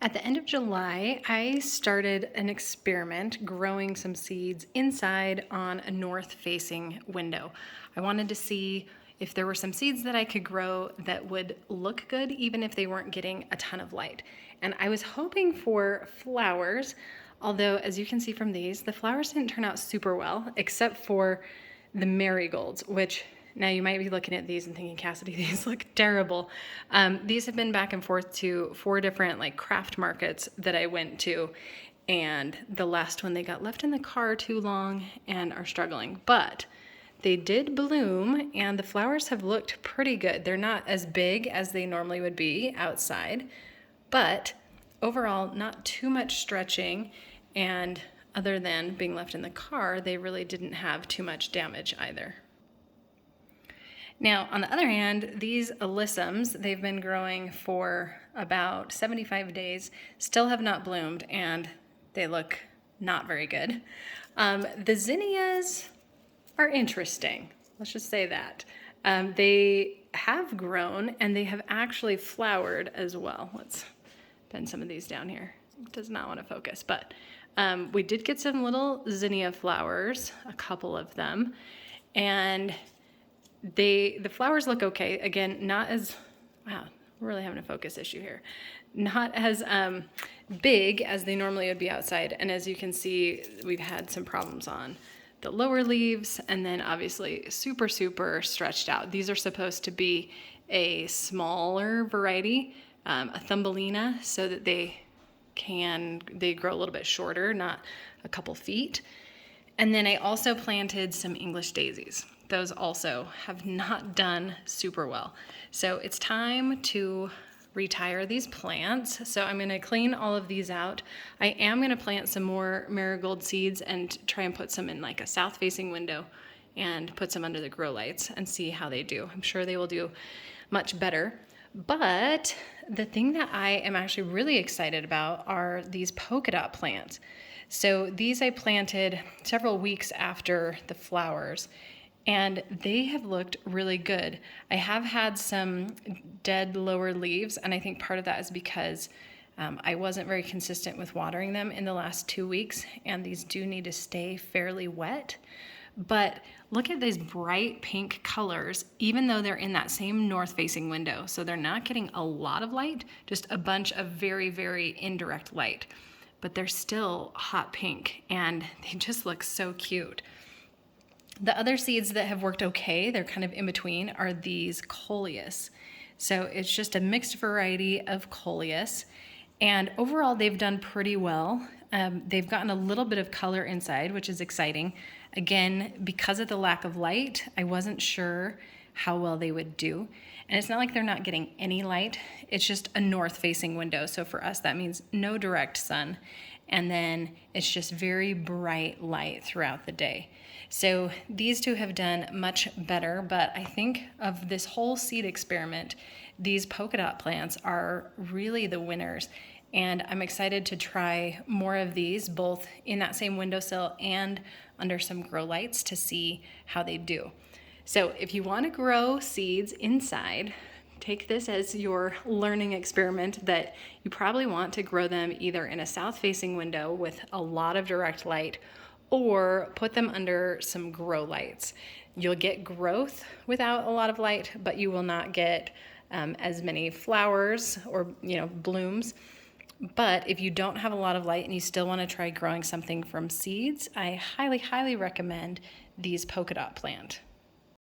At the end of July, I started an experiment growing some seeds inside on a north-facing window. I wanted to see if there were some seeds that I could grow that would look good even if they weren't getting a ton of light. And I was hoping for flowers, although as you can see from these, the flowers didn't turn out super well, except for the marigolds, which now you might be looking at these and thinking, Cassidy, these look terrible. These have been back and forth to 4 different like craft markets that I went to. And the last one, they got left in the car too long and are struggling. But they did bloom and the flowers have looked pretty good. They're not as big as they normally would be outside, but overall not too much stretching, and other than being left in the car, they really didn't have too much damage either. Now, on the other hand, these alyssums, they've been growing for about 75 days, still have not bloomed, and they look not very good. The zinnias are interesting. Let's just say that. They have grown, and they have actually flowered as well. Let's bend some of these down here. It does not want to focus, but we did get some little zinnia flowers, a couple of them, and the flowers look okay. Again, not as, wow, we're really having a focus issue here. Not as big as they normally would be outside. And as you can see, we've had some problems on the lower leaves, and then obviously super, super stretched out. These are supposed to be a smaller variety, a Thumbelina, so that they grow a little bit shorter, not a couple feet. And then I also planted some English daisies. Those also have not done super well. So it's time to retire these plants. So I'm gonna clean all of these out. I am gonna plant some more marigold seeds and try and put some in like a south-facing window and put some under the grow lights and see how they do. I'm sure they will do much better. But the thing that I am actually really excited about are these polka dot plants. So these I planted several weeks after the flowers, and they have looked really good. I have had some dead lower leaves, and I think part of that is because I wasn't very consistent with watering them in the last 2 weeks, and these do need to stay fairly wet. But look at these bright pink colors, even though they're in that same north-facing window. So they're not getting a lot of light, just a bunch of very, very indirect light. But they're still hot pink, and they just look so cute. The other seeds that have worked okay, they're kind of in between, are these coleus. So it's just a mixed variety of coleus, and overall they've done pretty well. They've gotten a little bit of color inside, which is exciting. Again, because of the lack of light, I wasn't sure how well they would do. And it's not like they're not getting any light, it's just a north-facing window. So for us, that means no direct sun. And then it's just very bright light throughout the day. So these two have done much better, but I think of this whole seed experiment, these polka dot plants are really the winners. And I'm excited to try more of these, both in that same windowsill and under some grow lights, to see how they do. So if you want to grow seeds inside, take this as your learning experiment that you probably want to grow them either in a south-facing window with a lot of direct light, or put them under some grow lights. You'll get growth without a lot of light, but you will not get as many flowers or blooms. But if you don't have a lot of light and you still want to try growing something from seeds, I highly, highly recommend these polka dot plant.